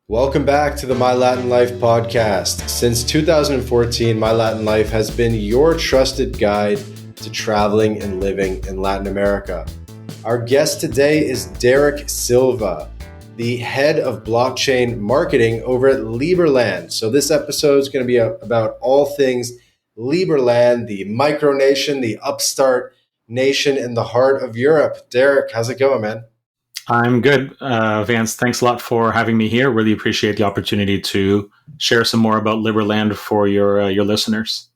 Welcome back to the MyLatinLife podcast. Since 2014, MyLatinLife has been your trusted guide to traveling and living in Latin America. Our guest today is Derek Silva, the head of blockchain marketing over at Liberland. So this episode is going to be about all things Liberland, the micronation, the upstart nation in the heart of Europe. Derek, how's it going, man? I'm good, Vance. Thanks a lot for having me here. Really appreciate the opportunity to share some more about Liberland for your listeners.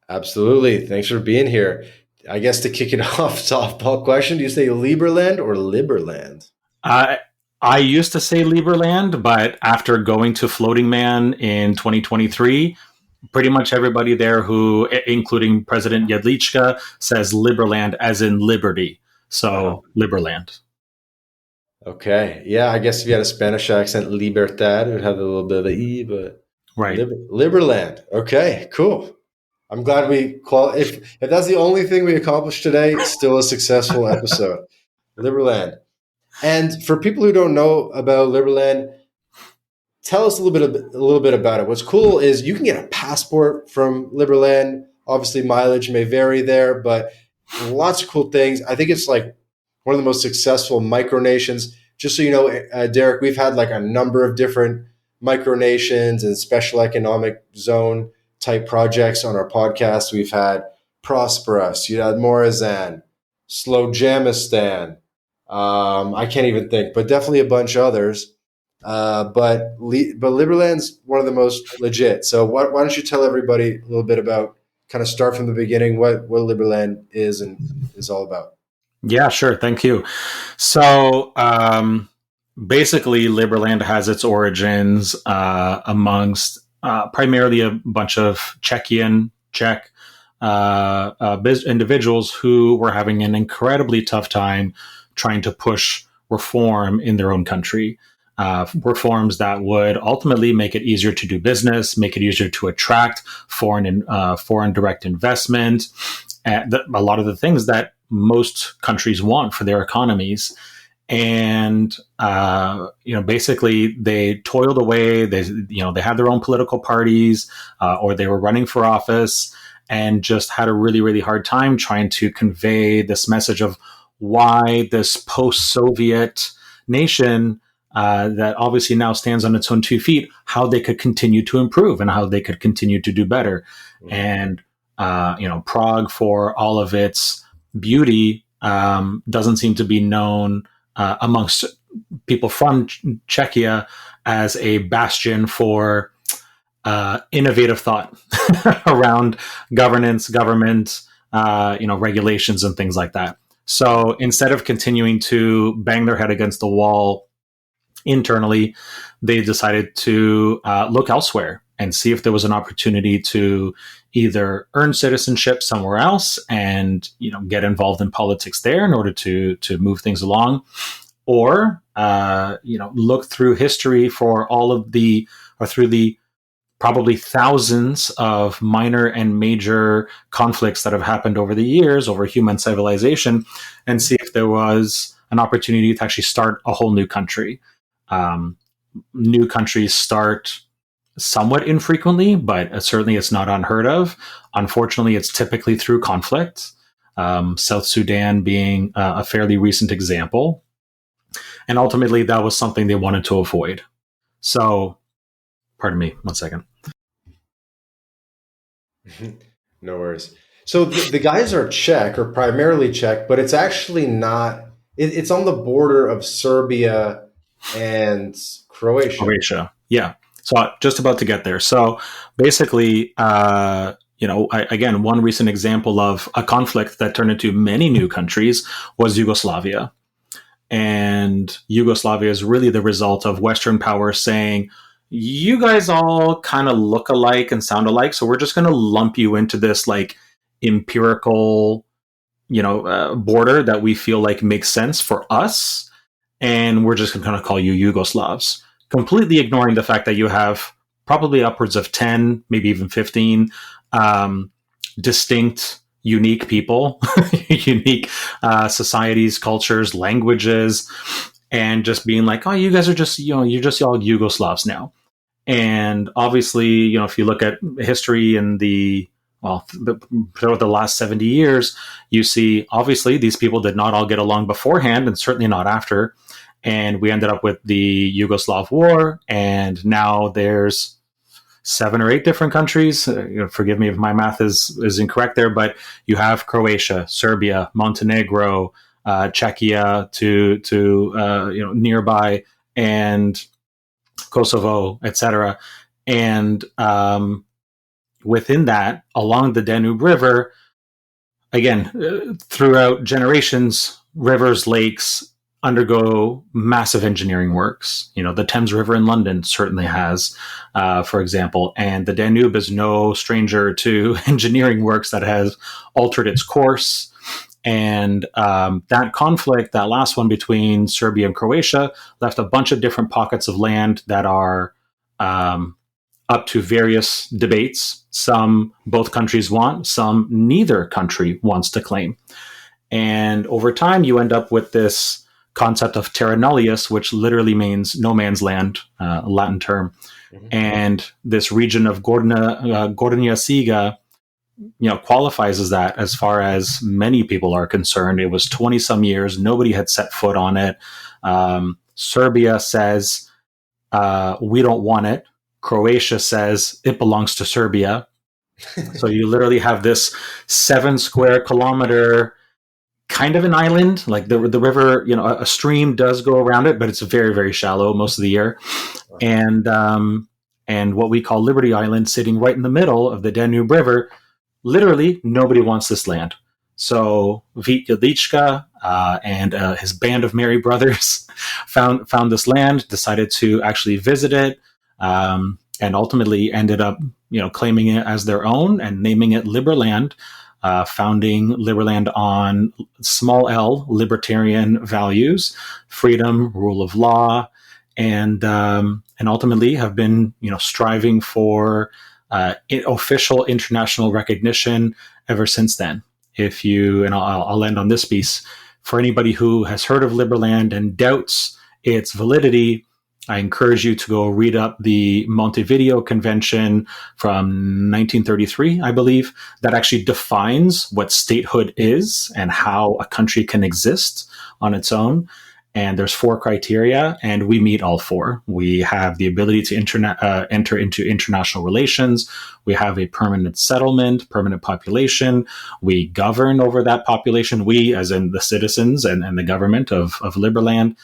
Absolutely. Thanks for being here. I guess to kick it off, softball question, do you say Liberland or Liberland? I used to say Liberland, but after going to Floating Man in 2023, pretty much everybody there who, including President Jedlička, says Liberland as in liberty. So Liberland. Okay. Yeah, I guess if you had a Spanish accent, libertad, it would have a little bit of the E, but right. Liberland. Okay, cool. I'm glad if that's the only thing we accomplished today, it's still a successful episode. Liberland. And for people who don't know about Liberland, tell us a little bit about it. What's cool is you can get a passport from Liberland. Obviously, mileage may vary there, but lots of cool things. I think it's like one of the most successful micronations. Just so you know, Derek, we've had like a number of different micronations and special economic zone type projects on our podcast. We've had Prosperous, you had Morazan, Slowjamistan. I can't even think, but definitely a bunch of others. But Liberland's one of the most legit. So why don't you tell everybody a little bit about, kind of start from the beginning, what Liberland is and is all about? Yeah, sure. Thank you. So basically, Liberland has its origins amongst primarily a bunch of Czech individuals who were having an incredibly tough time trying to push reform in their own country. Reforms that would ultimately make it easier to do business, make it easier to attract foreign direct investment, and a lot of the things that most countries want for their economies. And, basically they toiled away. They had their own political parties, or they were running for office and just had a really, really hard time trying to convey this message of why this post-Soviet nation that obviously now stands on its own 2 feet, how they could continue to improve and how they could continue to do better. Mm-hmm. And, Prague, for all of its beauty, doesn't seem to be known amongst people from Czechia as a bastion for innovative thought around governance, government, regulations and things like that. So instead of continuing to bang their head against the wall internally, they decided to look elsewhere and see if there was an opportunity to either earn citizenship somewhere else and get involved in politics there in order to move things along, or look through history through the probably thousands of minor and major conflicts that have happened over the years over human civilization, and see if there was an opportunity to actually start a whole new country. New countries start somewhat infrequently, but certainly it's not unheard of. Unfortunately, it's typically through conflict, South Sudan being a fairly recent example. And ultimately, that was something they wanted to avoid. So, pardon me, 1 second. No worries. So the guys are Czech, or primarily Czech, but it's actually not, it's on the border of Serbia and Croatia. Yeah. So just about to get there. So basically, again, one recent example of a conflict that turned into many new countries was Yugoslavia. And Yugoslavia is really the result of Western powers saying, you guys all kind of look alike and sound alike, so we're just going to lump you into this like empirical, border that we feel like makes sense for us. And we're just going to call you Yugoslavs, completely ignoring the fact that you have probably upwards of 10, maybe even 15 distinct, unique people, unique societies, cultures, languages. and just being like, oh, you guys are just, you're just all Yugoslavs now. And obviously, if you look at history in throughout the last 70 years, you see, obviously, these people did not all get along beforehand, and certainly not after. And we ended up with the Yugoslav War, and now there's 7 or 8 different countries. Forgive me if my math is incorrect there, but you have Croatia, Serbia, Montenegro, Czechia to nearby, and Kosovo, etc. And within that, along the Danube River, again, throughout generations, rivers, lakes undergo massive engineering works. The Thames River in London certainly has, for example, and the Danube is no stranger to engineering works that has altered its course. And that conflict, that last one between Serbia and Croatia, left a bunch of different pockets of land that are up to various debates. Some both countries want, some neither country wants to claim. And over time, you end up with this concept of terra nullius, which literally means no man's land, Latin term. Mm-hmm. And this region of Gornja Siga, qualifies as that as far as many people are concerned. It was 20 some years. Nobody had set foot on it. Serbia says, we don't want it. Croatia says it belongs to Serbia. So you literally have this 7 square kilometer kind of an island, like the river, a stream does go around it, but it's very, very shallow most of the year. And what we call Liberty Island, sitting right in the middle of the Danube River. Literally, nobody wants this land. So Vít Jedlička and his band of merry brothers found this land, decided to actually visit it, and ultimately ended up, claiming it as their own and naming it Liberland, founding Liberland on small L libertarian values, freedom, rule of law, and ultimately have been, striving for official international recognition ever since then. I'll end on this piece. For anybody who has heard of Liberland and doubts its validity, I encourage you to go read up the Montevideo Convention from 1933, I believe, that actually defines what statehood is and how a country can exist on its own. And there's 4 criteria, and we meet all 4. We have the ability to enter into international relations. We have a permanent settlement, permanent population. We govern over that population. We, as in the citizens and the government of Liberland.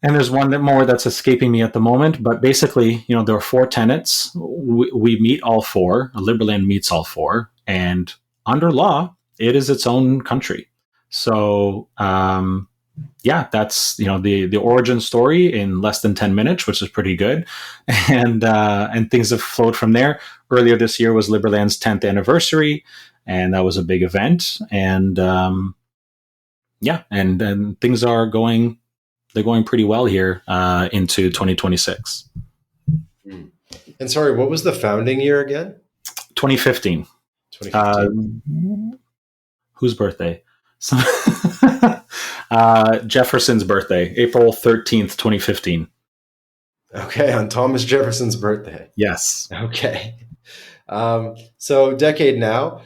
And there's one more that's escaping me at the moment, but basically, there are 4 tenets. We meet all 4. Liberland meets all 4, and under law, it is its own country. So, that's the origin story in less than 10 minutes, which is pretty good, and things have flowed from there. Earlier this year was Liberland's 10th anniversary, and that was a big event. And and things are going. They're going pretty well here into 2026. And sorry, what was the founding year again? 2015. 2015. Whose birthday? Jefferson's birthday, April 13th, 2015. Okay, on Thomas Jefferson's birthday. Yes. Okay. So decade now.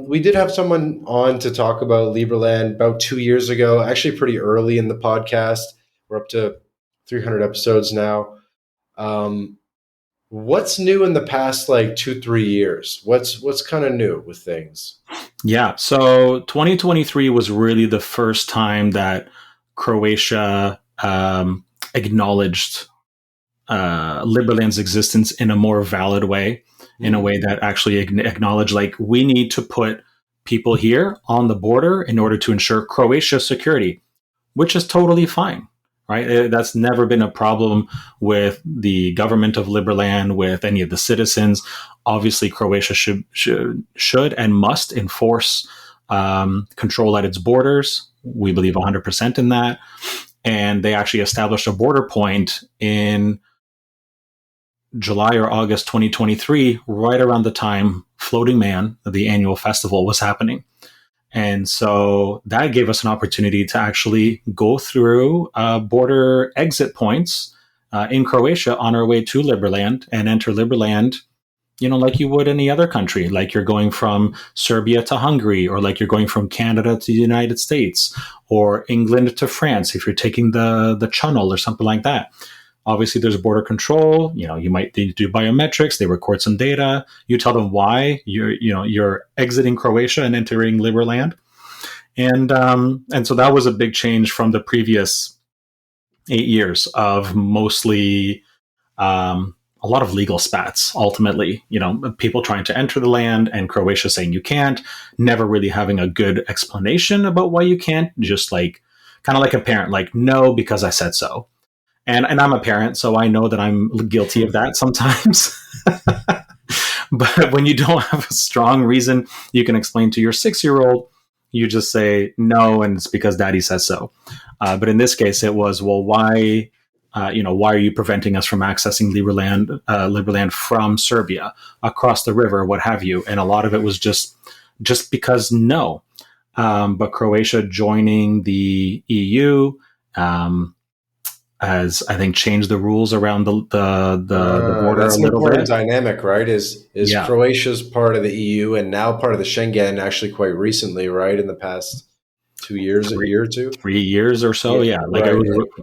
We did have someone on to talk about Liberland about 2 years ago, actually pretty early in the podcast. We're up to 300 episodes now. What's new in the past 2-3 years? What's kind of new with things? Yeah, so 2023 was really the first time that Croatia acknowledged Liberland's existence in a more valid way, in a way that actually acknowledged, we need to put people here on the border in order to ensure Croatia's security, which is totally fine. Right, that's never been a problem with the government of Liberland, with any of the citizens. Obviously, Croatia should and must enforce control at its borders. We believe 100% in that, and they actually established a border point in July or August 2023, right around the time Floating Man, the annual festival, was happening. And so that gave us an opportunity to actually go through border exit points in Croatia on our way to Liberland and enter Liberland, like you would any other country, like you're going from Serbia to Hungary, or like you're going from Canada to the United States, or England to France if you're taking the Channel or something like that. Obviously, there's border control. You might need to do biometrics. They record some data. You tell them why you're exiting Croatia and entering Liberland, and so that was a big change from the previous 8 years of mostly a lot of legal spats. Ultimately, people trying to enter the land and Croatia saying you can't, never really having a good explanation about why you can't. Just kind of like a parent, like, no, because I said so. And I'm a parent, so I know that I'm guilty of that sometimes. But when you don't have a strong reason you can explain to your 6-year-old, you just say no, and it's because daddy says so. But in this case, it was, well, why are you preventing us from accessing Liberland from Serbia, across the river, what have you? And a lot of it was just because no. But Croatia joining the EU, has, I think, changed the rules around the border that's a an little important bit. dynamic, right? Is Croatia's part of the EU and now part of the Schengen, actually quite recently, right? In the past 2 years, a year or two? 3 years or so, yeah. Right.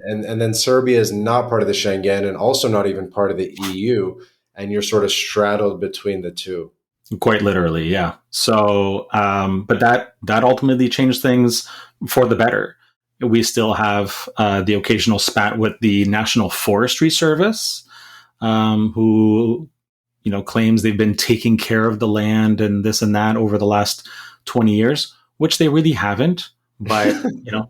And then Serbia is not part of the Schengen and also not even part of the EU, and you're sort of straddled between the two. Quite literally, yeah. So, but that ultimately changed things for the better. We still have the occasional spat with the National Forestry Service, who claims they've been taking care of the land and this and that over the last 20 years, which they really haven't. But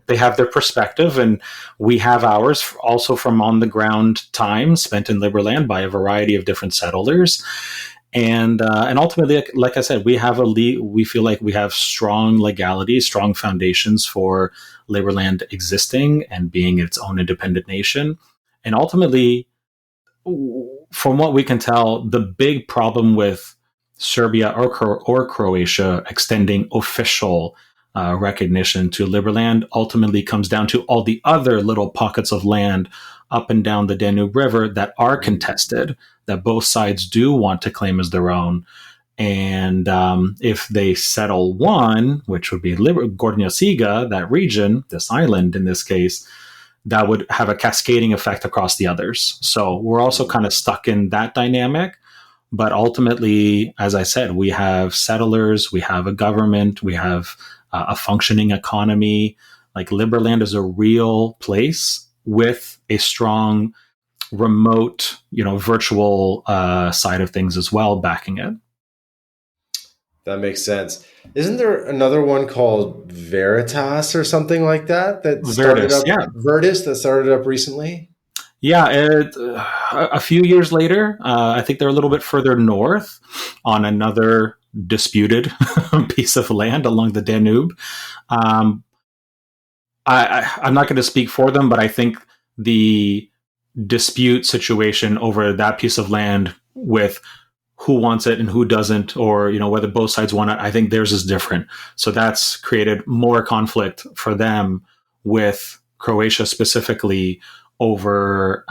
they have their perspective, and we have ours also from on the ground time spent in Liberland by a variety of different settlers. And ultimately, like I said, we feel like we have strong legality, strong foundations for Liberland existing and being its own independent nation. And ultimately, from what we can tell, the big problem with Serbia or Croatia extending official recognition to Liberland ultimately comes down to all the other little pockets of land up and down the Danube River that are contested, that both sides do want to claim as their own. And if they settle one, which would be Gornja Siga, that region, this island in this case, that would have a cascading effect across the others. So we're also kind of stuck in that dynamic. But ultimately, as I said, we have settlers, we have a government, we have a functioning economy. Like Liberland is a real place with a strong remote, virtual side of things as well, backing it. That makes sense. Isn't there another one called Veritas or something like that started up? Yeah. Virtus that started up recently? Yeah, a few years later, I think they're a little bit further north on another disputed piece of land along the Danube. I'm not going to speak for them, but I think the dispute situation over that piece of land with who wants it and who doesn't, or whether both sides want it, I think theirs is different. So that's created more conflict for them with Croatia specifically over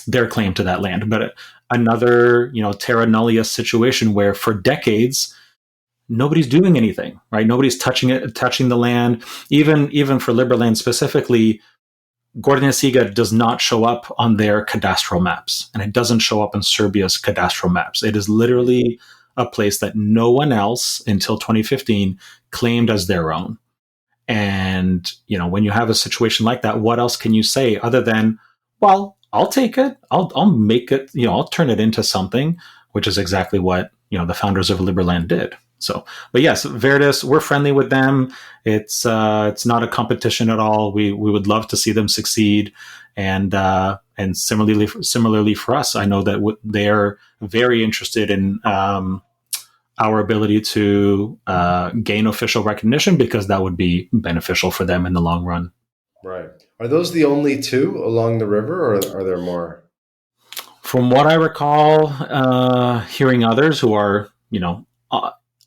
their claim to that land. But another terra nullius situation where for decades nobody's doing anything, right? Nobody's touching the land. Even for Liberland specifically, Gornja Siga does not show up on their cadastral maps, and it doesn't show up on Serbia's cadastral maps. It is literally a place that no one else until 2015 claimed as their own. And, when you have a situation like that, what else can you say other than, well, I'll take it. I'll make it, I'll turn it into something, which is exactly what, the founders of Liberland did. So, but yes, Veritas, we're friendly with them. It's not a competition at all. We would love to see them succeed, and similarly for us, I know that they're very interested in our ability to gain official recognition, because that would be beneficial for them in the long run. Right. Are those the only two along the river, or are there more? From what I recall, hearing others who are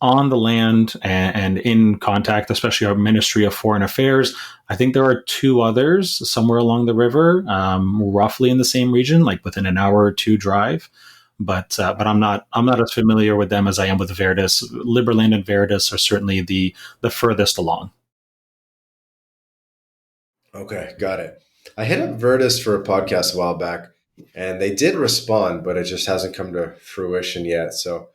on the land and in contact, especially our Ministry of Foreign Affairs. I think there are 2 others somewhere along the river, roughly in the same region, like within an hour or 2 drive. But I'm not as familiar with them as I am with Veritas. Liberland and Veritas are certainly the furthest along. Okay, got it. I hit up Veritas for a podcast a while back, and they did respond, but it just hasn't come to fruition yet. So,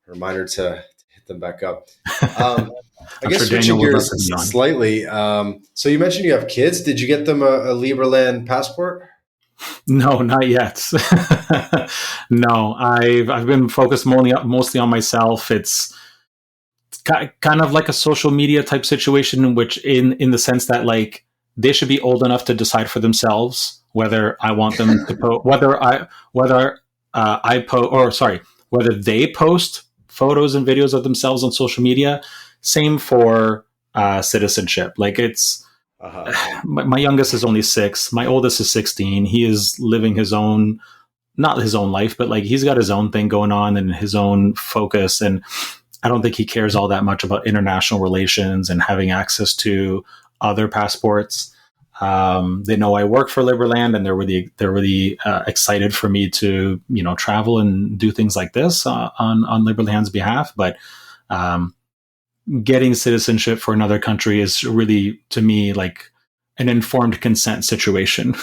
reminder to hit them back up. I guess switching gears slightly. So you mentioned you have kids. Did you get them a Liberland passport? No, not yet. No, I've been focused mostly on myself. It's kind of like a social media type situation, which in the sense that like they should be old enough to decide for themselves whether I want them to whether they post photos and videos of themselves on social media. Same for citizenship. Like it's my youngest is only 6. My oldest is 16. He is living his own, not his own life, but like he's got his own thing going on and his own focus. And I don't think he cares all that much about international relations and having access to other passports. They know I work for Liberland, and they're really excited for me to travel and do things like this on Liberland's behalf. But getting citizenship for another country is really, to me, like an informed consent situation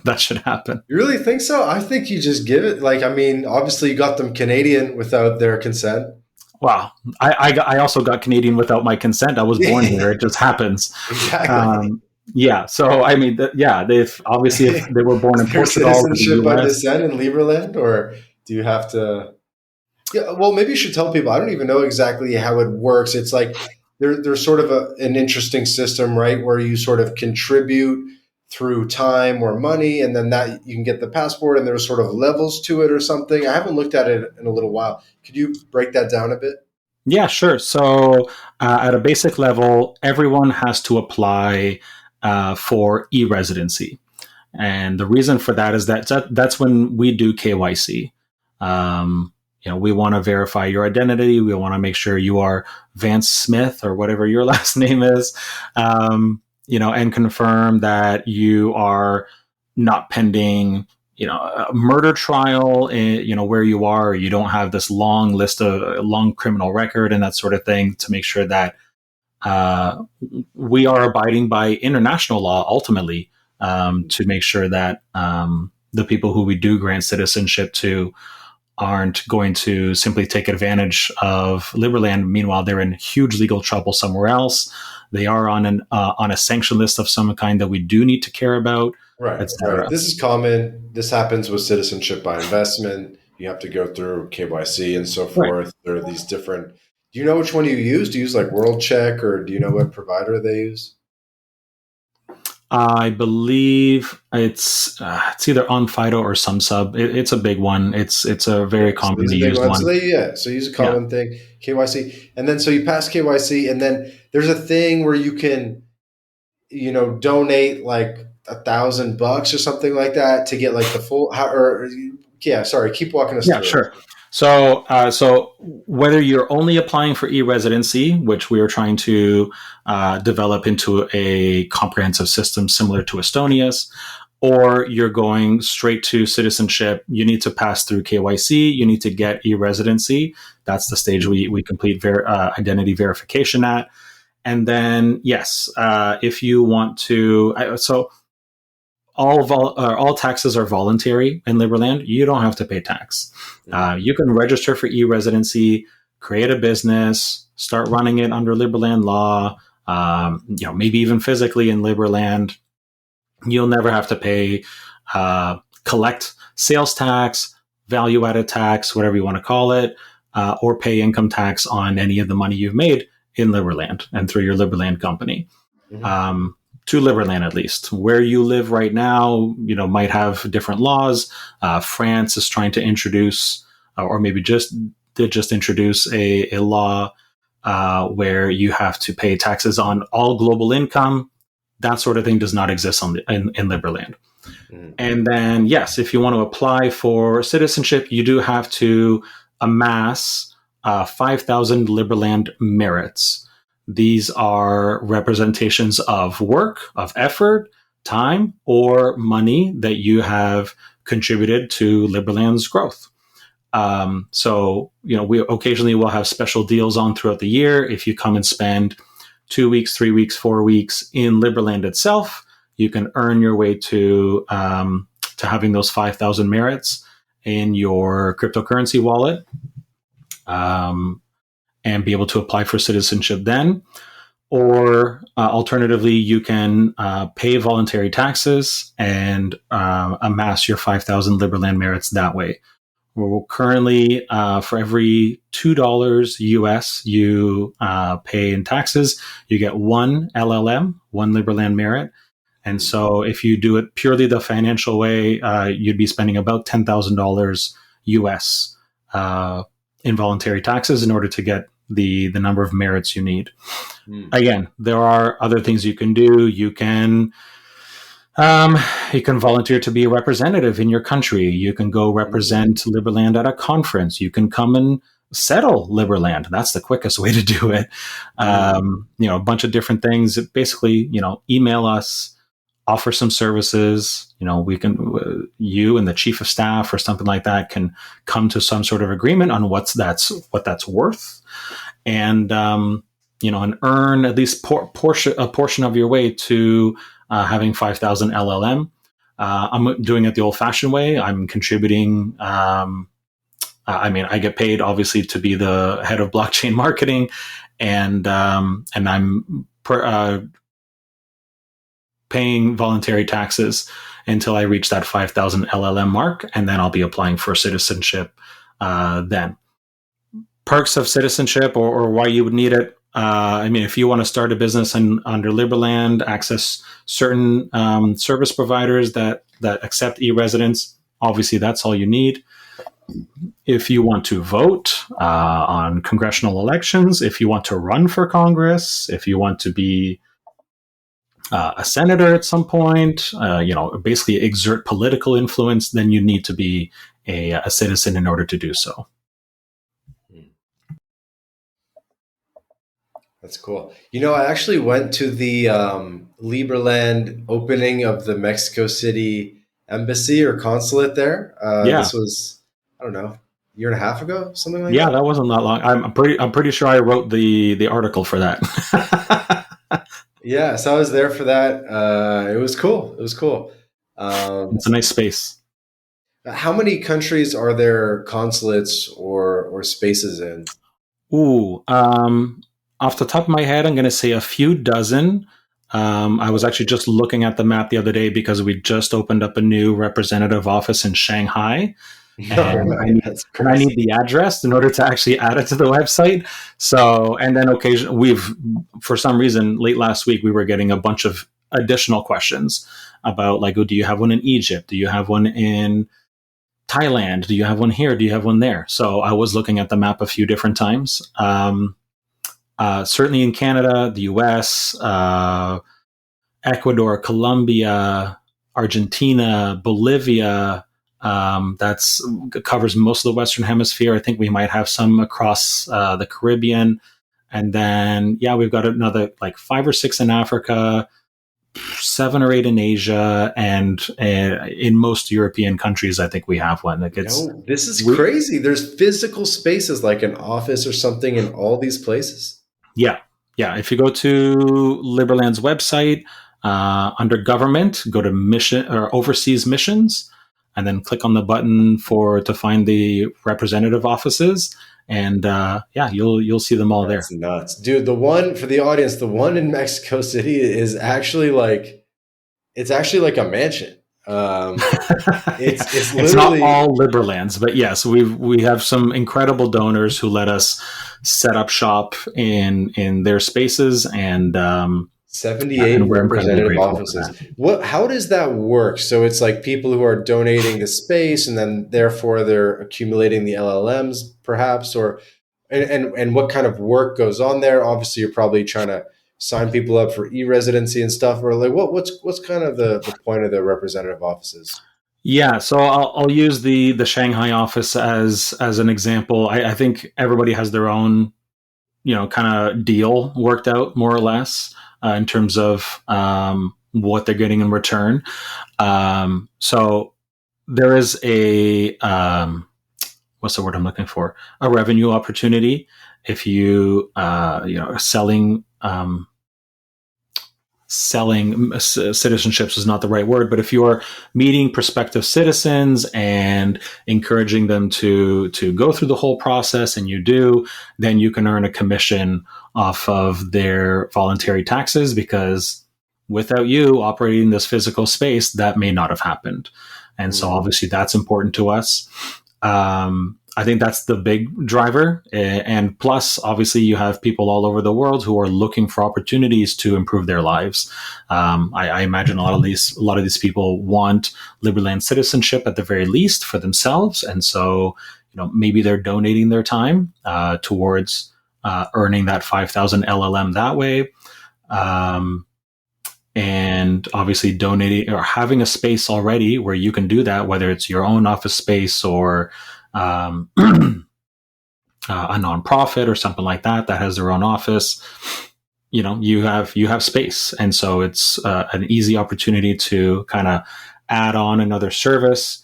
that should happen. You really think so? I think you just give it. Like, I mean, obviously you got them Canadian without their consent. Wow. I also got Canadian without my consent. I was born here. It just happens. Exactly. Yeah. So, I mean, they've obviously, if they were born in Portugal. Citizenship by descent in Liberland, or do you have to? Yeah, well, maybe you should tell people. I don't even know exactly how it works. It's like there's sort of an interesting system, right, where you sort of contribute through time or money, and then that you can get the passport, and there's sort of levels to it or something. I haven't looked at it in a little while. Could you break that down a bit? Yeah, sure. So at a basic level, everyone has to apply for e-residency. And the reason for that is that's when we do KYC. We want to verify your identity. We want to make sure you are Vance Smith or whatever your last name is, and confirm that you are not pending, a murder trial, where you are, or you don't have this long criminal record and that sort of thing, to make sure that we are abiding by international law ultimately, to make sure that the people who we do grant citizenship to aren't going to simply take advantage of Liberland. Meanwhile, they're in huge legal trouble somewhere else. They are on a sanction list of some kind that we do need to care about. Right. This is common. This happens with citizenship by investment. You have to go through KYC and so forth. Right. There are these different. Do you know which one you use? Do you use like WorldCheck, or do you know what provider they use? I believe it's either on Fido or SumSub. It's a big one. It's a very commonly used one. So use a common thing, KYC, and then so you pass KYC, and then there's a thing where you can, donate like $1,000 or something like that to get like the full. Keep walking us through. Yeah, sure. So whether you're only applying for e-residency, which we are trying to develop into a comprehensive system similar to Estonia's, or you're going straight to citizenship, you need to pass through KYC. You need to get e-residency. That's the stage we complete identity verification at. And then, yes, if you want to, all taxes are voluntary in Liberland. You don't have to pay tax. You can register for e-residency, create a business, start running it under Liberland law, maybe even physically in Liberland. You'll never have to pay, collect sales tax, value-added tax, whatever you want to call it, or pay income tax on any of the money you've made in Liberland and through your Liberland company. Mm-hmm. To Liberland, at least. Where you live right now, might have different laws. France is trying to introduce, or maybe did introduce a law where you have to pay taxes on all global income. That sort of thing does not exist in Liberland. Mm-hmm. And then, yes, if you want to apply for citizenship, you do have to amass 5,000 Liberland merits. These are representations of work, of effort, time, or money that you have contributed to Liberland's growth. So, we occasionally will have special deals on throughout the year. If you come and spend 2 weeks, 3 weeks, 4 weeks in Liberland itself, you can earn your way to having those 5,000 merits in your cryptocurrency wallet. And be able to apply for citizenship then. Or alternatively, you can pay voluntary taxes and amass your 5,000 Liberland merits that way. We're currently, for every $2 US you pay in taxes, you get one LLM, one Liberland merit. And so if you do it purely the financial way, you'd be spending about $10,000 US in voluntary taxes in order to get the number of merits you need. Again, there are other things you can do. You can volunteer to be a representative in your country. You can go represent Liberland at a conference. You can come and settle Liberland. That's the quickest way to do it. A bunch of different things. Basically, email us, offer some services. We can, you and the chief of staff or something like that can come to some sort of agreement on what that's worth, and and earn at least a portion of your way to having 5,000 LLM. I'm doing it the old-fashioned way. I'm contributing. I get paid obviously to be the head of blockchain marketing, and I'm paying voluntary taxes until I reach that 5,000 LLM mark, and then I'll be applying for citizenship then. Perks of citizenship or why you would need it. If you want to start a business under Liberland, access certain service providers that accept e-residents, obviously that's all you need. If you want to vote on congressional elections, if you want to run for Congress, if you want to be a senator at some point, basically exert political influence, then you need to be a citizen in order to do so. That's cool. I actually went to the Liberland opening of the Mexico City embassy or consulate there. This was, I don't know, a year and a half ago, something like that. Yeah, that wasn't that long. I'm pretty sure I wrote the article for that. Yeah, so I was there for that. It was cool. It's a nice space. How many countries are there consulates or spaces in? Off the top of my head, I'm going to say a few dozen. I was actually just looking at the map the other day because we just opened up a new representative office in Shanghai. And I need the address in order to actually add it to the website. So, and then occasionally for some reason, late last week, we were getting a bunch of additional questions about do you have one in Egypt? Do you have one in Thailand? Do you have one here? Do you have one there? So I was looking at the map a few different times. Certainly in Canada, the US, Ecuador, Colombia, Argentina, Bolivia. Covers most of the Western Hemisphere. I think we might have some across the Caribbean. And then, we've got another 5 or 6 in Africa, 7 or 8 in Asia, and in most European countries, I think we have one. This is crazy. There's physical spaces like an office or something in all these places. Yeah. If you go to Liberland's website, under government, go to mission or overseas missions, and then click on the button to find the representative offices, and you'll see them all there. That's nuts, dude. The one for the audience, the one in Mexico City is actually like a mansion. It's not all Liberlands, but yes, we have some incredible donors who let us set up shop in their spaces, and 78 representative offices. How does that work? So it's like people who are donating the space, and then therefore they're accumulating the LLMs, perhaps, and what kind of work goes on there? Obviously, you're probably trying to sign people up for e-residency and stuff, or what's kind of the point of the representative offices? Yeah, so I'll use the Shanghai office as an example. I think everybody has their own, kind of deal worked out more or less in terms of what they're getting in return. So there is a what's the word I'm looking for? A revenue opportunity if you selling. Selling citizenships is not the right word, but if you're meeting prospective citizens and encouraging them to go through the whole process, and you do, then you can earn a commission off of their voluntary taxes, because without you operating this physical space, that may not have happened. And so obviously that's important to us. I think that's the big driver. And plus, obviously, you have people all over the world who are looking for opportunities to improve their lives. I imagine a lot of these people want Liberland citizenship at the very least for themselves. And so, maybe they're donating their time towards earning that 5,000 LLM that way. And obviously donating or having a space already where you can do that, whether it's your own office space or a nonprofit or something like that has their own office. You have space, and so it's an easy opportunity to kind of add on another service,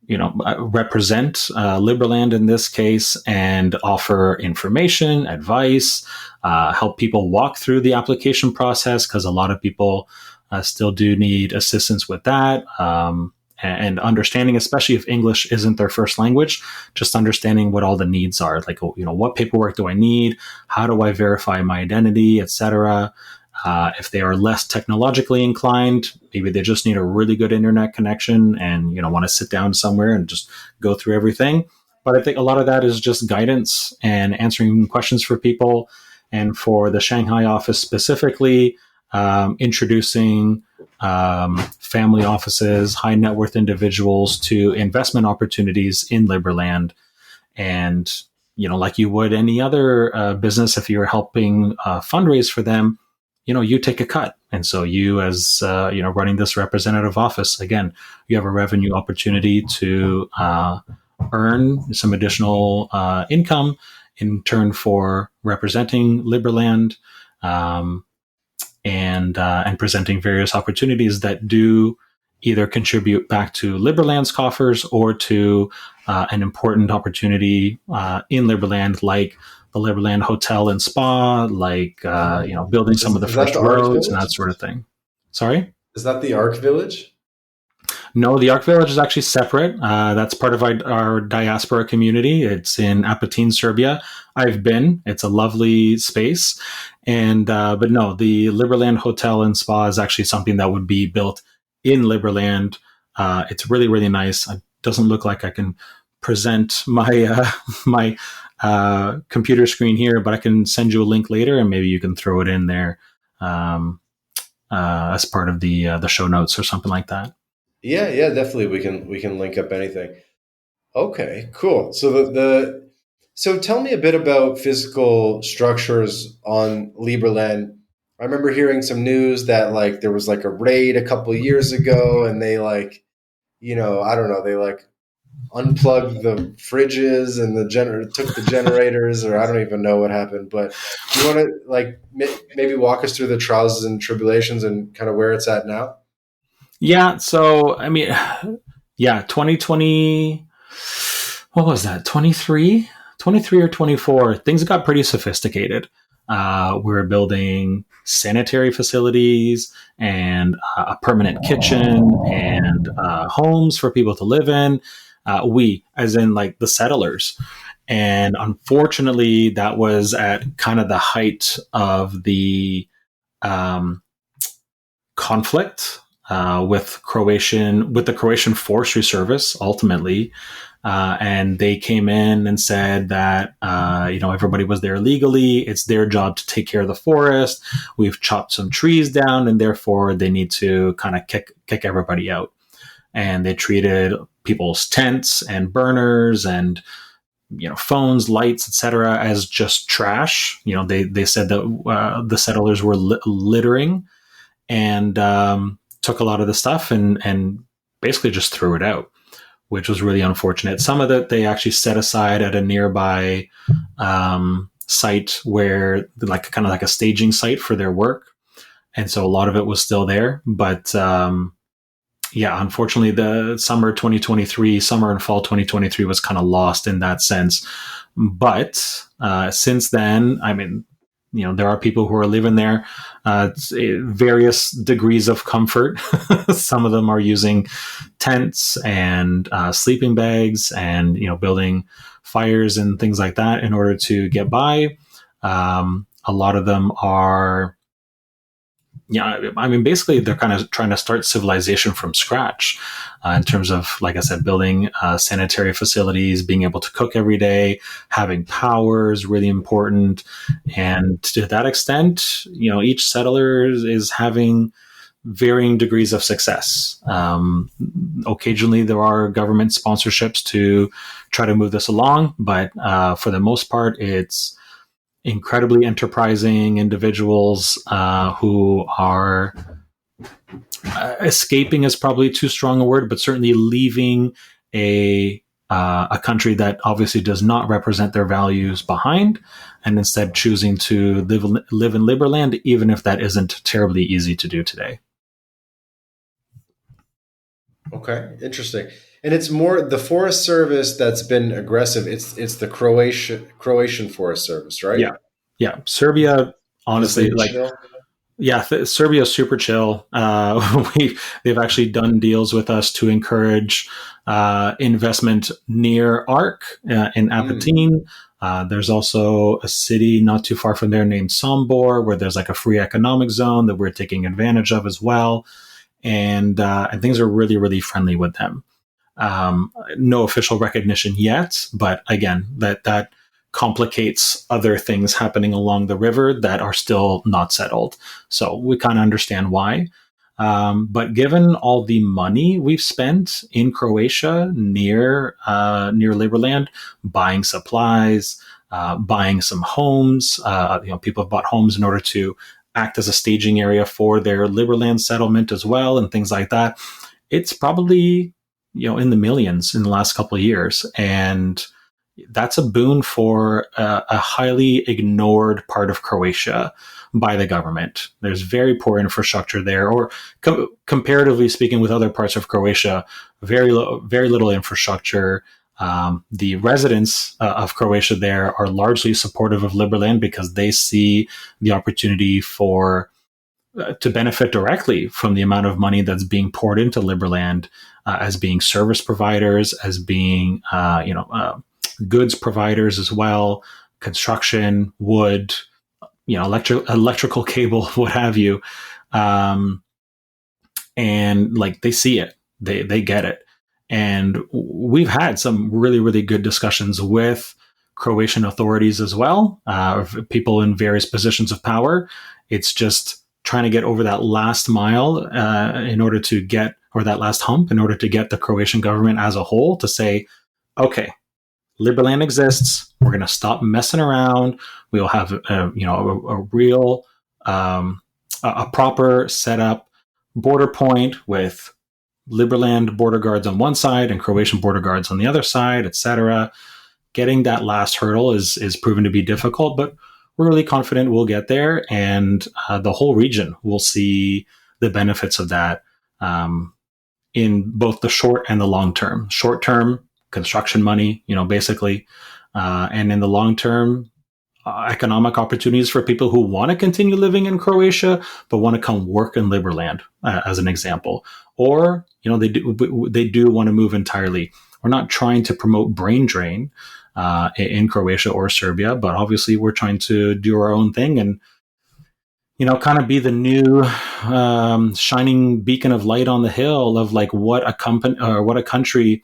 represent Liberland in this case, and offer information, advice, help people walk through the application process, because a lot of people still do need assistance with that. And understanding, especially if English isn't their first language, just understanding what all the needs are. Like, what paperwork do I need? How do I verify my identity, etc. If they are less technologically inclined, maybe they just need a really good internet connection and, want to sit down somewhere and just go through everything. But I think a lot of that is just guidance and answering questions for people. And for the Shanghai office specifically, introducing family offices, high net worth individuals to investment opportunities in Liberland. And, like you would any other business, if you're helping fundraise for them, you take a cut. And so you, as, running this representative office, again, you have a revenue opportunity to earn some additional income in turn for representing Liberland. And presenting various opportunities that do either contribute back to Liberland's coffers or to an important opportunity in Liberland, like the Liberland Hotel and Spa, like building some of the first roads and that sort of thing. Sorry? Is that the Arc Village? No, the Arc Village is actually separate. That's part of our diaspora community. It's in Apatin, Serbia. I've been. It's a lovely space. And but no, the Liberland Hotel and Spa is actually something that would be built in Liberland. It's really, really nice. It doesn't look like I can present my my computer screen here, but I can send you a link later, and maybe you can throw it in there as part of the show notes or something like that. Yeah, definitely. We can link up anything. Okay, cool. So so tell me a bit about physical structures on Liberland. I remember hearing some news that like there was like a raid a couple of years ago, and they like, I don't know, they like unplugged the fridges and took the generators, or I don't even know what happened. But do you want to like maybe walk us through the trials and tribulations and kind of where it's at now? Yeah. So, 2020, what was that? 23 or 24, things got pretty sophisticated. We were building sanitary facilities and a permanent kitchen and homes for people to live in. We, as in like the settlers. And unfortunately, that was at kind of the height of the conflict with the Croatian Forestry Service, ultimately. And they came in and said that, everybody was there legally. It's their job to take care of the forest. We've chopped some trees down, and therefore they need to kind of kick everybody out. And they treated people's tents and burners and, phones, lights, etc., as just trash. They said that the settlers were littering and took a lot of the stuff and basically just threw it out, which was really unfortunate. Some of it they actually set aside at a nearby site where, like, kind of like a staging site for their work. And so a lot of it was still there. But yeah, unfortunately, the summer and fall 2023 was kind of lost in that sense. But since then, I mean, there are people who are living there, various degrees of comfort. Some of them are using tents and sleeping bags and, building fires and things like that in order to get by. A lot of them are, I mean, basically they're kind of trying to start civilization from scratch in terms of, like I said, building sanitary facilities, being able to cook every day, having power is really important. And to that extent, each settler is having varying degrees of success. Occasionally there are government sponsorships to try to move this along, but for the most part, it's incredibly enterprising individuals who are escaping is probably too strong a word, but certainly leaving a country that obviously does not represent their values behind, and instead choosing to live in Liberland, even if that isn't terribly easy to do today. Okay, interesting. And it's more the Forest Service that's been aggressive. It's the Croatian Forest Service, right? Yeah. Serbia, honestly, Serbia is super chill. They've actually done deals with us to encourage investment near Arc in Apatin. There's also a city not too far from there named Sombor, where there's like a free economic zone that we're taking advantage of as well. And things are really, really friendly with them. No official recognition yet, but again, that complicates other things happening along the river that are still not settled. So we kind of understand why. But given all the money we've spent in Croatia near Liberland, buying supplies, buying some homes, people have bought homes in order to act as a staging area for their Liberland settlement as well, and things like that. It's probably, in the millions in the last couple of years. And that's a boon for a highly ignored part of Croatia by the government. There's very poor infrastructure there, or comparatively speaking with other parts of Croatia, very little infrastructure. The residents of Croatia there are largely supportive of Liberland because they see the opportunity to benefit directly from the amount of money that's being poured into Liberland, as being service providers, as being goods providers as well, construction, wood, electrical cable, what have you. And like, they see it, they get it. And we've had some really, really good discussions with Croatian authorities as well, people in various positions of power. It's just trying to get over that last mile that last hump in order to get the Croatian government as a whole to say, okay, Liberland exists. We're going to stop messing around. We'll have a real, a proper setup border point with Liberland border guards on one side and Croatian border guards on the other side, etc. Getting that last hurdle is proven to be difficult, but we're really confident we'll get there, and the whole region will see the benefits of that in both the short and the long term. Short term, construction money, basically, and in the long term, economic opportunities for people who want to continue living in Croatia but want to come work in Liberland, as an example, or they do want to move entirely. We're not trying to promote brain drain in Croatia or Serbia, but obviously we're trying to do our own thing and kind of be the new shining beacon of light on the hill of like what a country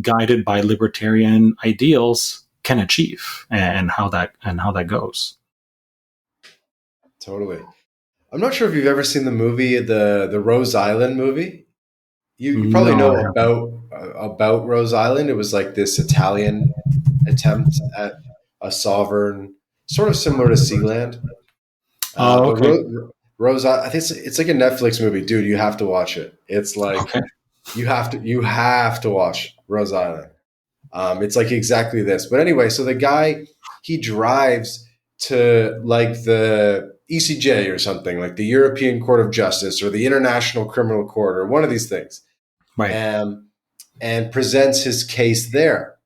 guided by libertarian ideals can achieve, and how that goes. Totally. I'm not sure if you've ever seen the movie, the Rose Island movie. You probably know about Rose Island. It was like this Italian attempt at a sovereign, sort of similar to Sealand. Okay. Rose, I think it's like a Netflix movie, dude. You have to watch it. It's like You have to watch Rose Island. It's like exactly this. But anyway, so the guy, he drives to like the ECJ or something, like the European Court of Justice or the International Criminal Court or one of these things, Right. and presents his case there.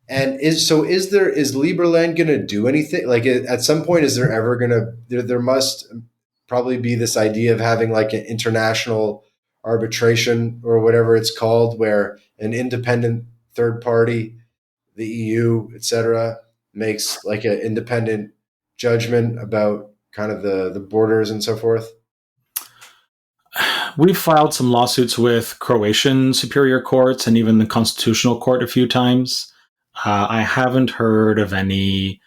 And is Liberland going to do anything? Like at some point, is there ever going to, there must probably be this idea of having like an international arbitration or whatever it's called, where an independent third party, the EU, etc., makes like an independent judgment about kind of the borders and so forth. We've filed some lawsuits with Croatian superior courts and even the Constitutional Court a few times. I haven't heard of any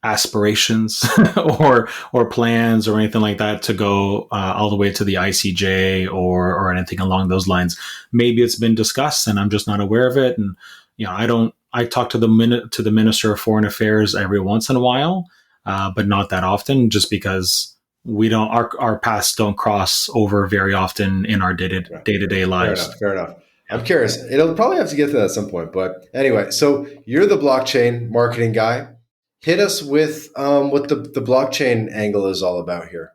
aspirations or plans or anything like that to go all the way to the ICJ or anything along those lines. Maybe it's been discussed and I'm just not aware of it. And I talk to the Minister of Foreign Affairs every once in a while, but not that often, just because we don't our paths don't cross over very often in our day-to-day lives. Fair enough. I'm curious. It'll probably have to get to that at some point. But anyway, so you're the blockchain marketing guy. Hit us with what the blockchain angle is all about here.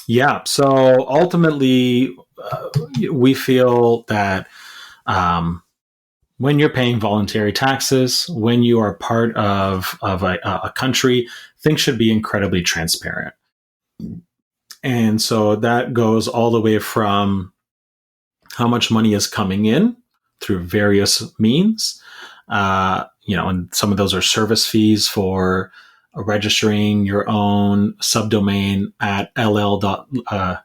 Yeah. So ultimately, we feel that when you're paying voluntary taxes, when you are part of a country, things should be incredibly transparent. And so that goes all the way from how much money is coming in through various means, and some of those are service fees for registering your own subdomain at ll.land.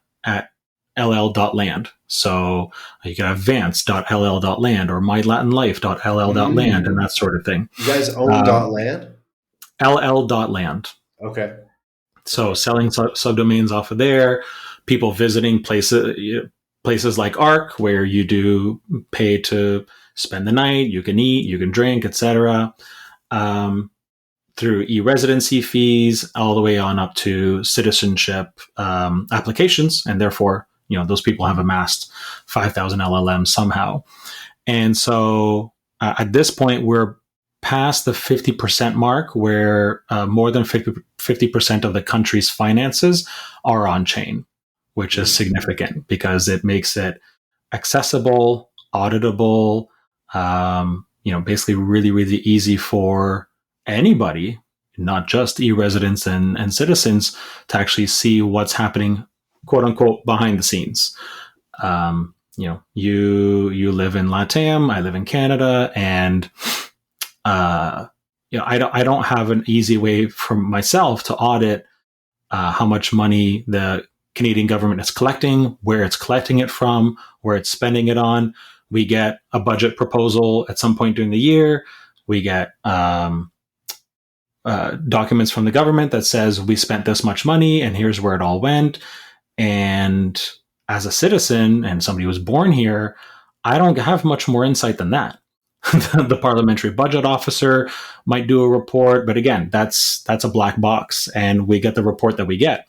So you can have vance.ll.land or MyLatinLife.ll.land and that sort of thing. You guys own .land? ll.land. Okay. So selling subdomains off of there, people visiting places like Arc, where you do pay to spend the night, you can eat, you can drink, etc. Through e-residency fees, all the way on up to citizenship applications, and therefore, those people have amassed 5,000 LLMs somehow. And so at this point, we're past the 50% mark, where more than 50% of the country's finances are on chain, which is significant because it makes it accessible, auditable, basically really, really easy for anybody, not just e-residents and citizens, to actually see what's happening, quote unquote, behind the scenes. You live in LATAM, I live in Canada, and I don't have an easy way for myself to audit how much money the Canadian government is collecting, where it's collecting it from, where it's spending it on. We get a budget proposal at some point during the year. We get documents from the government that says we spent this much money and here's where it all went. And as a citizen and somebody who was born here, I don't have much more insight than that. The parliamentary budget officer might do a report, but again, that's a black box, and we get the report that we get.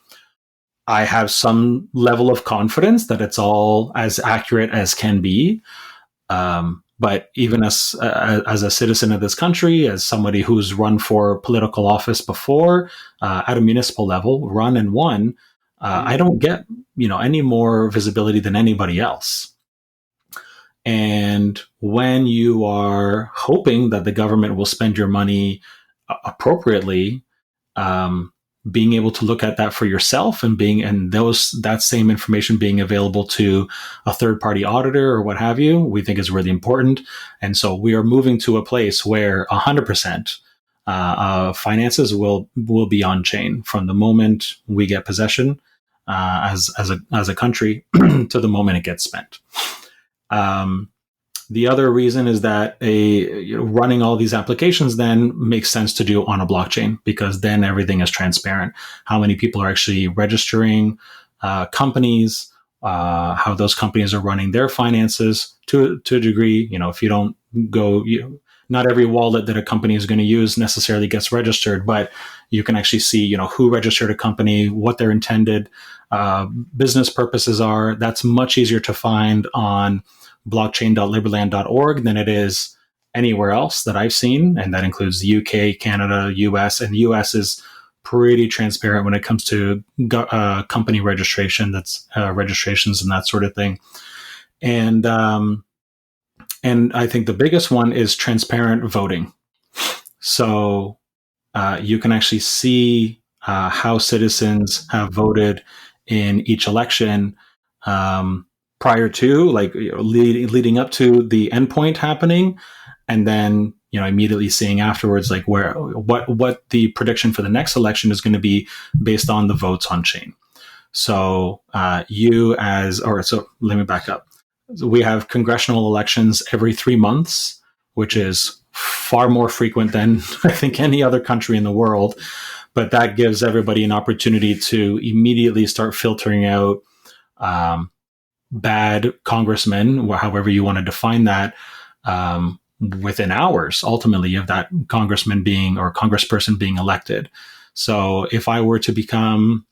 I have some level of confidence that it's all as accurate as can be. But even as a citizen of this country, as somebody who's run for political office before, at a municipal level, run and won, I don't get, any more visibility than anybody else. And when you are hoping that the government will spend your money appropriately, being able to look at that for yourself and that same information being available to a third party auditor or what have you, we think is really important. And so we are moving to a place where 100% of finances will be on chain from the moment we get possession as a country to the moment it gets spent. The other reason is that running all these applications then makes sense to do on a blockchain, because then everything is transparent. How many people are actually registering companies, how those companies are running their finances to a degree. If you don't go, not every wallet that a company is going to use necessarily gets registered, but you can actually see, who registered a company, what their intended business purposes are, that's much easier to find on blockchain.liberland.org than it is anywhere else that I've seen. And that includes the UK, Canada, US, and the US is pretty transparent when it comes to company registration, that's registrations and that sort of thing. And I think the biggest one is transparent voting. So you can actually see how citizens have voted in each election prior to, like, leading up to the endpoint happening, and then immediately seeing afterwards, like what the prediction for the next election is going to be based on the votes on chain. So let me back up. We have congressional elections every 3 months, which is far more frequent than I think any other country in the world. But that gives everybody an opportunity to immediately start filtering out bad congressmen, or however you want to define that, within hours, ultimately, of that congressman being or congressperson being elected. So if I were to become,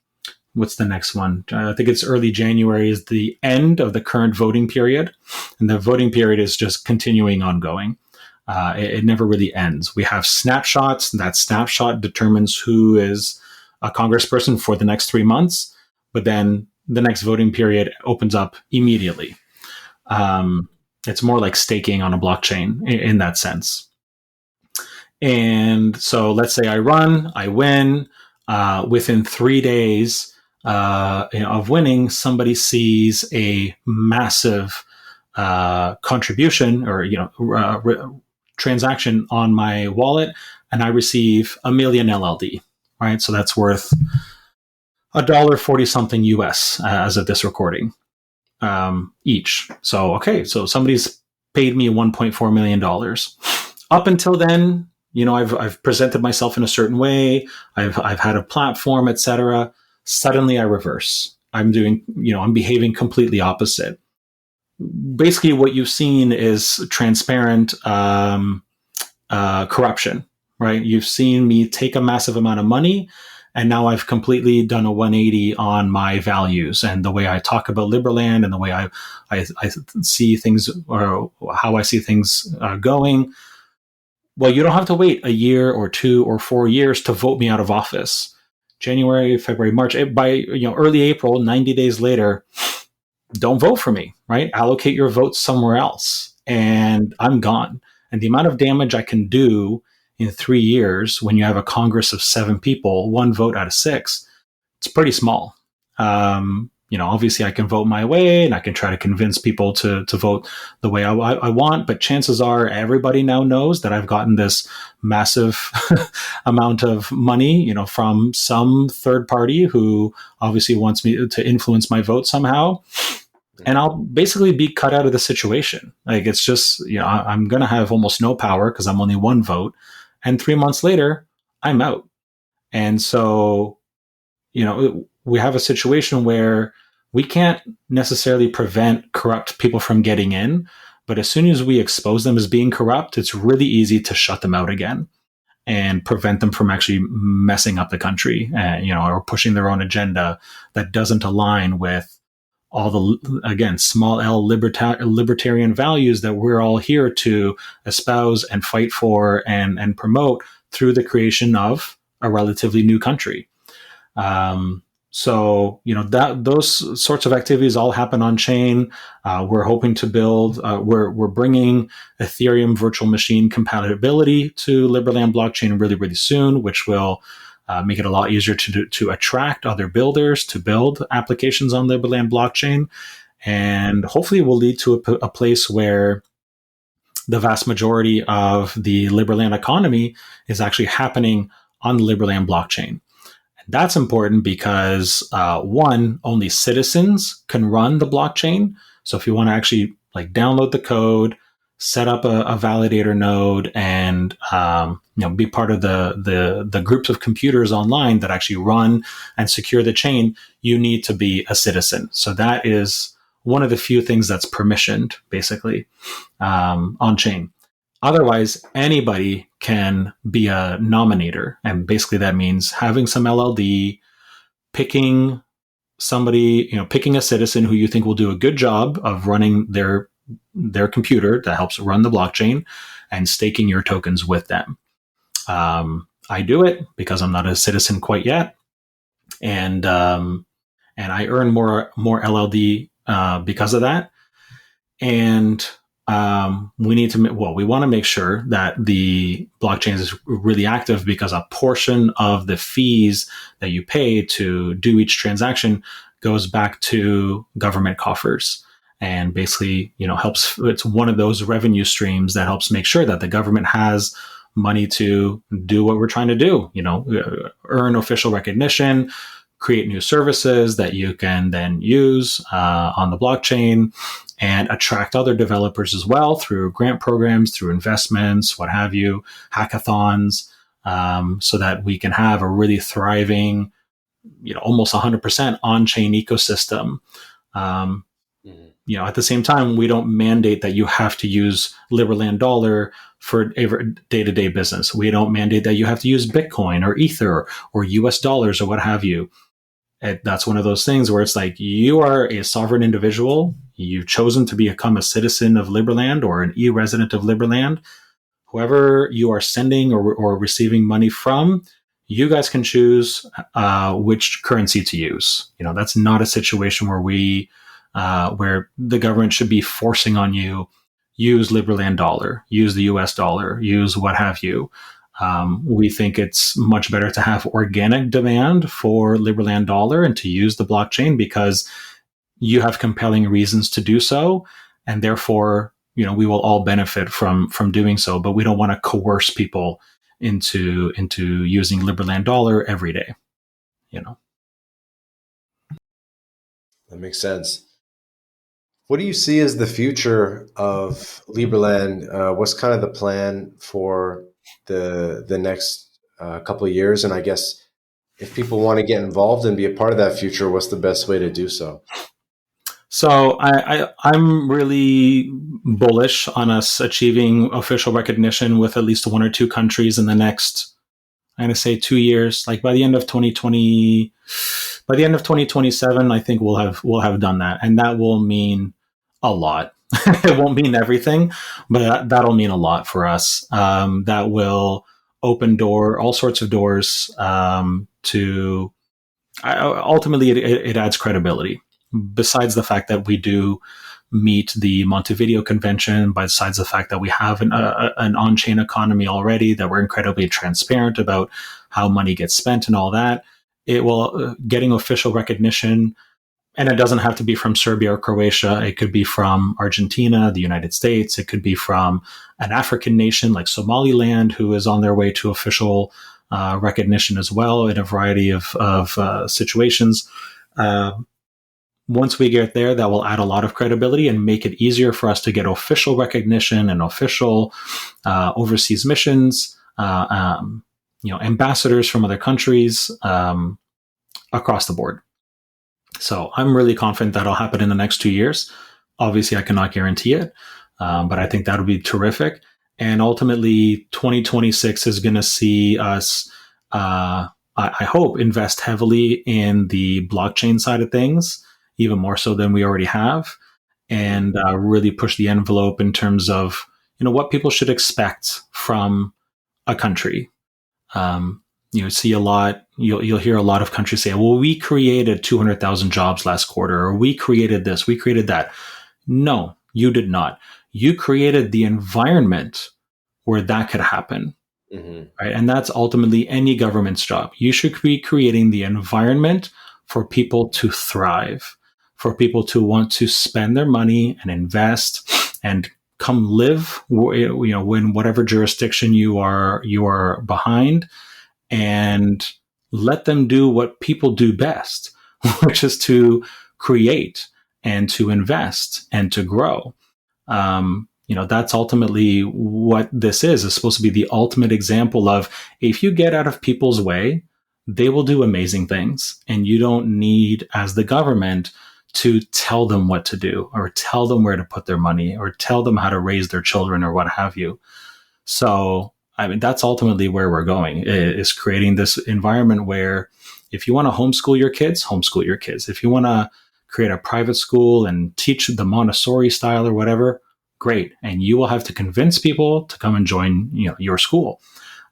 what's the next one? I think it's early January is the end of the current voting period. And the voting period is just continuing ongoing. It never really ends. We have snapshots. That snapshot determines who is a congressperson for the next 3 months. But then the next voting period opens up immediately. It's more like staking on a blockchain in that sense. And so let's say I run, I win. Within 3 days of winning, somebody sees a massive contribution or transaction on my wallet, and I receive 1 million LLD. Right, so that's worth $1.40 something US as of this recording. Each. So somebody's paid me $1.4 million. Up until then, I've presented myself in a certain way. I've had a platform, etc. Suddenly I reverse. I'm behaving completely opposite. Basically what you've seen is transparent corruption, right? You've seen me take a massive amount of money, and now I've completely done a 180 on my values and the way I talk about Liberland and the way I see things, or how I see things going. Well, you don't have to wait a year or 2 or 4 years to vote me out of office. January, February, March, by early April, 90 days later, don't vote for me, right? Allocate your votes somewhere else, and I'm gone. And the amount of damage I can do in 3 years, when you have a Congress of 7 people, 1 vote out of 6, it's pretty small. Obviously I can vote my way and I can try to convince people to vote the way I want, but chances are everybody now knows that I've gotten this massive amount of money, from some third party who obviously wants me to influence my vote somehow. And I'll basically be cut out of the situation. Like, it's just, I'm going to have almost no power because I'm only 1 vote. And 3 months later, I'm out. And so, we have a situation where we can't necessarily prevent corrupt people from getting in. But as soon as we expose them as being corrupt, it's really easy to shut them out again and prevent them from actually messing up the country, or pushing their own agenda that doesn't align with all the, again, small L libertarian values that we're all here to espouse and fight for and promote through the creation of a relatively new country. So, those sorts of activities all happen on chain. We're hoping to build, we're bringing Ethereum virtual machine compatibility to Liberland blockchain really, really soon, which will make it a lot easier to attract other builders to build applications on Liberland blockchain. And hopefully will lead to a place where the vast majority of the Liberland economy is actually happening on the Liberland blockchain. That's important because, one, only citizens can run the blockchain. So if you want to actually download the code, set up a validator node, and be part of the groups of computers online that actually run and secure the chain, you need to be a citizen. So that is one of the few things that's permissioned, basically, on chain. Otherwise, anybody can be a nominator. And basically that means having some LLD, picking somebody, picking a citizen who you think will do a good job of running their computer that helps run the blockchain and staking your tokens with them. I do it because I'm not a citizen quite yet, and I earn more LLD because of that. And we want to make sure that the blockchain is really active, because a portion of the fees that you pay to do each transaction goes back to government coffers. And basically, helps. It's one of those revenue streams that helps make sure that the government has money to do what we're trying to do. Earn official recognition, create new services that you can then use on the blockchain, and attract other developers as well through grant programs, through investments, what have you, hackathons, so that we can have a really thriving, almost 100% on-chain ecosystem. At the same time, we don't mandate that you have to use Liberland dollar for day-to-day business. We don't mandate that you have to use Bitcoin or Ether or US dollars or what have you. That's one of those things where it's like, you are a sovereign individual. You've chosen to become a citizen of Liberland or an e-resident of Liberland. Whoever you are sending or receiving money from, you guys can choose which currency to use. That's not a situation where the government should be forcing on you, use Liberland dollar, use the US dollar, use what have you. We think it's much better to have organic demand for Liberland dollar and to use the blockchain, because you have compelling reasons to do so. And therefore, we will all benefit from doing so, but we don't want to coerce people into using Liberland dollar every day. That makes sense. What do you see as the future of Liberland? What's kind of the plan for the next couple of years? And I guess if people want to get involved and be a part of that future, what's the best way to do so? So I'm really bullish on us achieving official recognition with at least one or two countries in the next, I'm going to say 2 years. Like by the end of 2027, I think we'll have done that, and that will mean a lot. It won't mean everything, but that'll mean a lot for us. That will open all sorts of doors to. Ultimately, it adds credibility. Besides the fact that we do meet the Montevideo Convention, besides the fact that we have an on-chain economy already, that we're incredibly transparent about how money gets spent and all that, it will getting official recognition. And it doesn't have to be from Serbia or Croatia. It could be from Argentina, the United States. It could be from an African nation like Somaliland, who is on their way to official recognition as well in a variety of situations. Once we get there, that will add a lot of credibility and make it easier for us to get official recognition and official overseas missions, ambassadors from other countries across the board. So I'm really confident that'll happen in the next 2 years. Obviously, I cannot guarantee it, but I think that'll be terrific. And ultimately, 2026 is going to see us, I hope, invest heavily in the blockchain side of things, even more so than we already have, and really push the envelope in terms of what people should expect from a country. See a lot. You'll hear a lot of countries say, "Well, we created 200,000 jobs last quarter, or we created this, we created that." No, you did not. You created the environment where that could happen, right? And that's ultimately any government's job. You should be creating the environment for people to thrive, for people to want to spend their money and invest and come live, in whatever jurisdiction you are behind. And let them do what people do best, which is to create and to invest and to grow. That's ultimately what this is. It's supposed to be the ultimate example of, if you get out of people's way, they will do amazing things. And you don't need, as the government, to tell them what to do or tell them where to put their money or tell them how to raise their children or what have you. So I mean, that's ultimately where we're going, is creating this environment where if you want to homeschool your kids, homeschool your kids. If you want to create a private school and teach the Montessori style or whatever, great. And you will have to convince people to come and join, your school.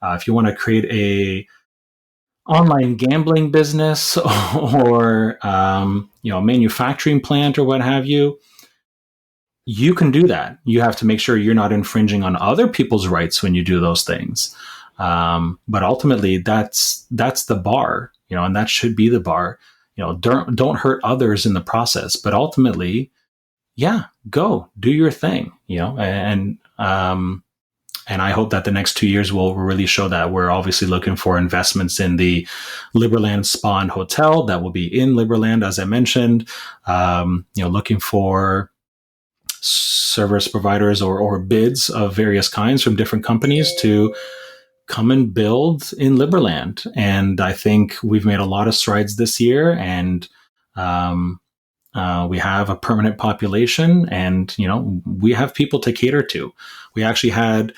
If you want to create a online gambling business or, manufacturing plant or what have you, you can do that. You have to make sure you're not infringing on other people's rights when you do those things. But ultimately, that's the bar, and that should be the bar. Don't hurt others in the process. But ultimately, go do your thing. And I hope that the next 2 years will really show that. We're obviously looking for investments in the Liberland Spa and Hotel that will be in Liberland, as I mentioned. Looking for service providers or bids of various kinds from different companies to come and build in Liberland. And I think we've made a lot of strides this year, and we have a permanent population, and we have people to cater to. We actually had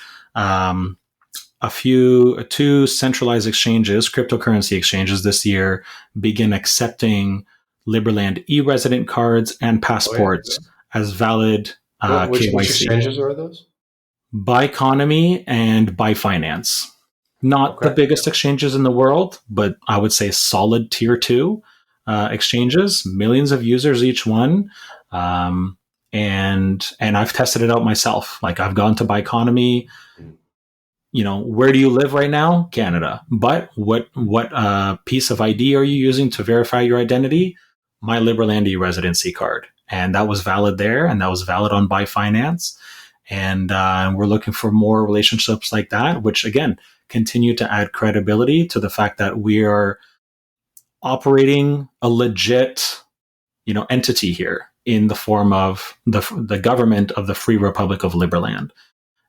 two centralized exchanges, cryptocurrency exchanges this year, begin accepting Liberland e-resident cards and passports as valid which KYC. exchanges are those? Byconomy and Byfinance. Not the biggest exchanges in the world, but I would say solid tier 2 exchanges, millions of users each one. And I've tested it out myself. Like, I've gone to Byconomy. Where do you live right now? Canada. But what piece of ID are you using to verify your identity? My Liberland e-residency card. And that was valid there, and that was valid on Byfinance. And we're looking for more relationships like that, which, again, continue to add credibility to the fact that we are operating a legit, entity here in the form of the government of the Free Republic of Liberland.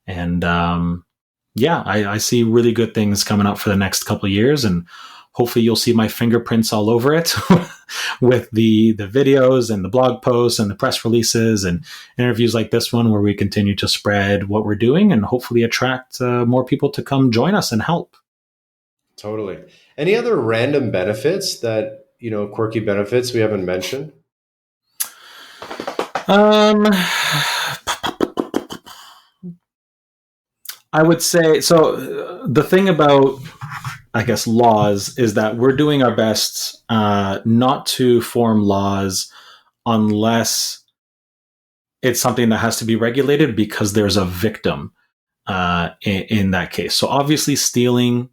And I see really good things coming up for the next couple of years, and hopefully you'll see my fingerprints all over it with the videos and the blog posts and the press releases and interviews like this one, where we continue to spread what we're doing and hopefully attract more people to come join us and help. Totally. Any other random benefits that, quirky benefits we haven't mentioned? I would say, so the thing about, I guess, laws is that we're doing our best not to form laws unless it's something that has to be regulated because there's a victim in that case. So obviously stealing,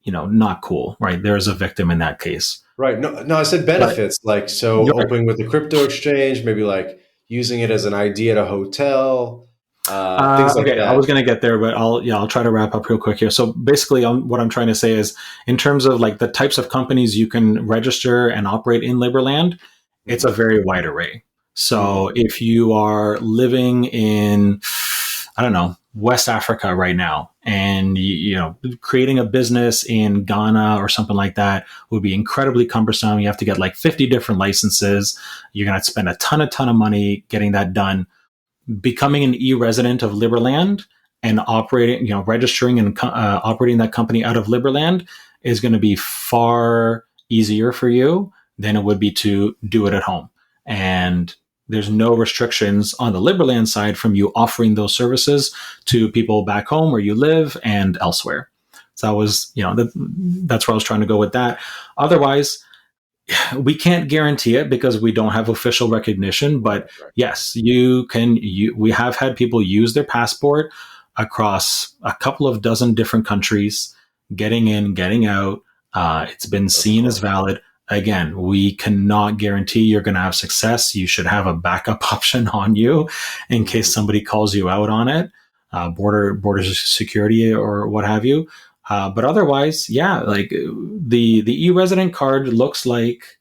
not cool, right? There's a victim in that case. Right. No, I said benefits. Opening with the crypto exchange, maybe like using it as an ID at a hotel. Things like that. I was going to get there, but I'll try to wrap up real quick here. So basically, what I'm trying to say is, in terms of like the types of companies you can register and operate in Liberland, it's a very wide array. So if you are living in, I don't know, West Africa right now, and creating a business in Ghana or something like that would be incredibly cumbersome. You have to get like 50 different licenses. You're going to spend a ton of money getting that done. Becoming an e-resident of Liberland and operating, registering and operating that company out of Liberland is going to be far easier for you than it would be to do it at home. And there's no restrictions on the Liberland side from you offering those services to people back home where you live and elsewhere. So I was, that's where I was trying to go with that. Otherwise, we can't guarantee it because we don't have official recognition, but yes, we have had people use their passport across a couple of dozen different countries, getting in, getting out. It's been seen as valid. Again, we cannot guarantee you're going to have success. You should have a backup option on you in case somebody calls you out on it, border security or what have you. But otherwise, like the e-resident card looks like,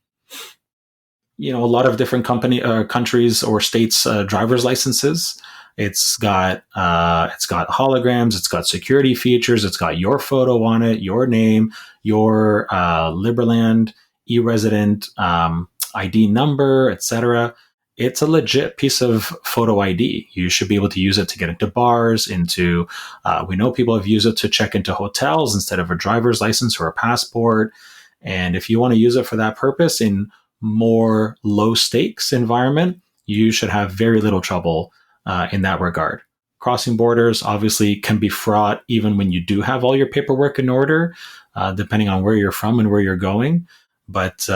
a lot of different countries or states' driver's licenses. It's got holograms. It's got security features. It's got your photo on it, your name, your Liberland e-resident ID number, etc. it's a legit piece of photo ID. You should be able to use it to get into bars, we know people have used it to check into hotels instead of a driver's license or a passport. And if you want to use it for that purpose in more low stakes environment, you should have very little trouble in that regard. Crossing borders obviously can be fraught even when you do have all your paperwork in order, depending on where you're from and where you're going. But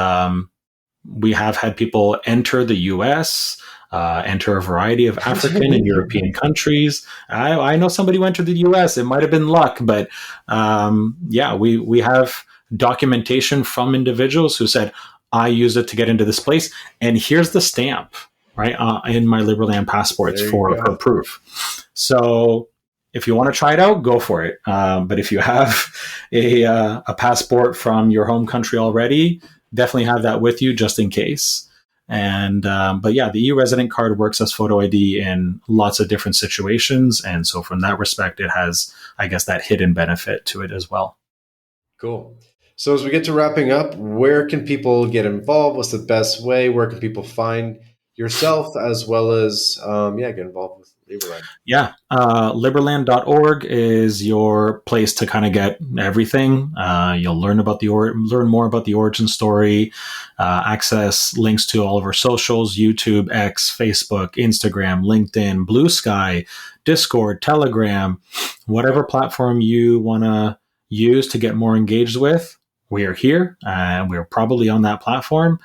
we have had people enter the US, enter a variety of African and European countries. I know somebody who entered the US. It might have been luck, but we have documentation from individuals who said, I use it to get into this place, and here's the stamp, right, in my Liberland passports for proof. So if you want to try it out, go for it. But if you have a passport from your home country already, definitely have that with you just in case. And but the EU resident card works as photo ID in lots of different situations, and so from that respect, it has, I guess, that hidden benefit to it as well. Cool. So as we get to wrapping up, where can people get involved? What's the best way? Where can people find yourself as well as get involved with Liberland? Liberland.org is your place to kind of get everything. You'll learn about learn more about the origin story, access links to all of our socials: YouTube, X, Facebook, Instagram, LinkedIn, Blue Sky, Discord, Telegram, whatever platform you want to use to get more engaged with. We are here, and we're probably on that platform.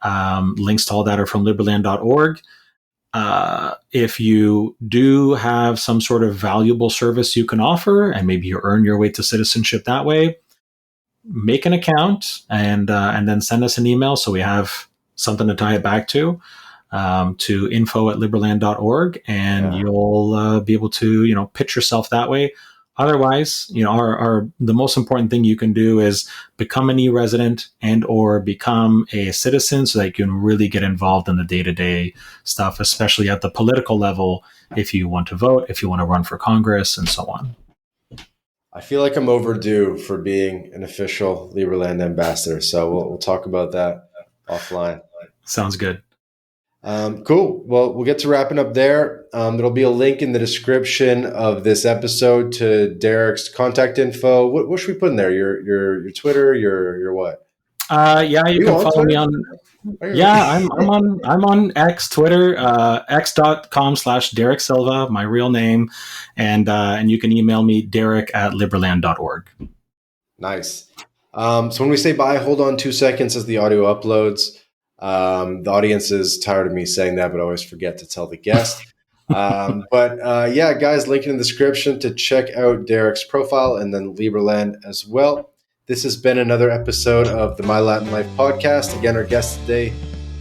Links to all that are from liberland.org. If you do have some sort of valuable service you can offer, and maybe you earn your way to citizenship that way, make an account and then send us an email so we have something to tie it back to info@liberland.org, and you'll be able to pitch yourself that way. Otherwise, the most important thing you can do is become an e-resident and or become a citizen so that you can really get involved in the day-to-day stuff, especially at the political level, if you want to vote, if you want to run for Congress, and so on. I feel like I'm overdue for being an official Liberland ambassador, so we'll talk about that offline. Sounds good. Cool. Well, we'll get to wrapping up there. There'll be a link in the description of this episode to Derek's contact info. What should we put in there? Your Twitter, your what? You can follow me on. I'm on X, Twitter, x.com/Derek Silva, my real name, and you can email me derek@liberland.org. Nice. So when we say bye, hold on 2 seconds as the audio uploads. The audience is tired of me saying that, but I always forget to tell the guest. Guys, link in the description to check out Derek's profile and then Liberland as well. This has been another episode of the MyLatinLife podcast. Again, our guest today,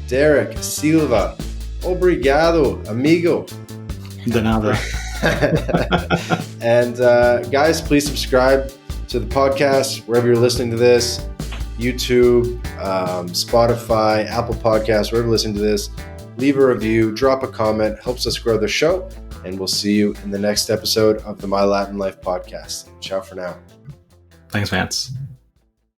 Derek Silva. Obrigado, amigo. De nada. And guys, please subscribe to the podcast wherever you're listening to this. YouTube, Spotify, Apple Podcasts, wherever you're listening to this. Leave a review, drop a comment, helps us grow the show, and we'll see you in the next episode of the My Latin Life podcast. Ciao for now. Thanks, Vance.